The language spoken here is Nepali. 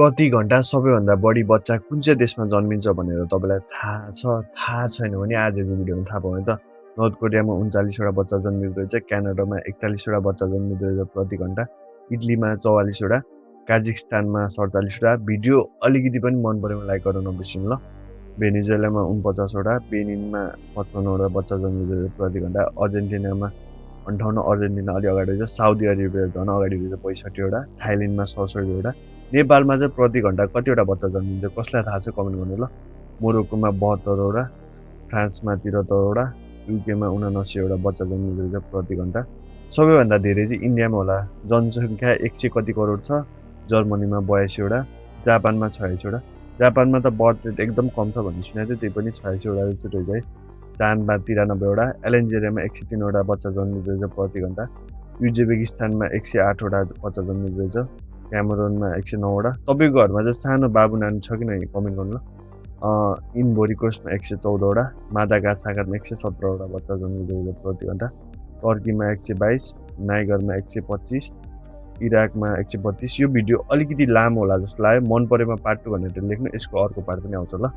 प्रति घण्टा सबैभन्दा बढी बच्चा कुन चाहिँ देशमा जन्मिन्छ भनेर तपाईँलाई थाहा छ? थाहा छैन भने आजको भिडियोमा थाहा पाउने त। नर्थ कोरियामा 39 वटा बच्चा जन्मिँदो रहेछ, क्यानाडामा 41 वटा बच्चा जन्मिँदो रहेछ प्रति घण्टा, इटलीमा 44 वटा, काजाखस्तानमा 47 वटा। भिडियो अलिकति पनि मन परेमा लाइक गर्न नबिर्सिनु ल। भेनेजुएलामा 49 वटा, बेनिनमा 55 वटा बच्चा जन्मिँदो रहेछ प्रति घण्टा, अर्जेन्टिनामा 58, अर्जेन्टिना अलि अगाडि रहेछ, साउदी अरेबिया झन् अगाडि रहेछ 65 वटा, थाइल्यान्डमा 67 वटा। नेपालमा चाहिँ प्रति घण्टा कतिवटा बच्चा जन्मिन्छ कसलाई थाहा छ कमेन्ट गर्नु ल। मोरोक्कोमा 72 वटा, फ्रान्समा 73 वटा, युकेमा 79 वटा बच्चा जन्मिँदो रहेछ प्रति घण्टा। सबैभन्दा धेरै चाहिँ इन्डियामा होला, जनसङ्ख्या 100 कति करोड छ, जर्मनीमा 82 वटा, जापानमा 86 वटा। जापानमा त बर्थ रेट एकदम कम छ भन्ने सुनेको थियो, त्यही पनि 86 वटा जस्तो रहेछ है। चाडमा 93 वटा, एलेन्जेरियामा 103 वटा बच्चा जन्मिँदो रहेछ प्रति घण्टा, युजेबेकिस्तानमा 108 वटा बच्चा जन्मिँदो रहेछ, क्यामेरोनमा 109 वटा। तपाईँको घरमा चाहिँ सानो बाबु नानी छ कि नै कमेन्ट गर्नु ल। इन्भोरिकोस्टमा 114 वटा, मादागास्कारमा 117 वटा बच्चा जन्मिँदो रहेछ प्रति घण्टा, टर्कीमा 122, नाइगरमा 125, इराकमा 132। यो भिडियो अलिकति लामो होला जस्तो लाग्यो, मन परेमा पार्ट 2 भनेर लेख्नु, यसको अर्को पार्ट पनि आउँछ ल।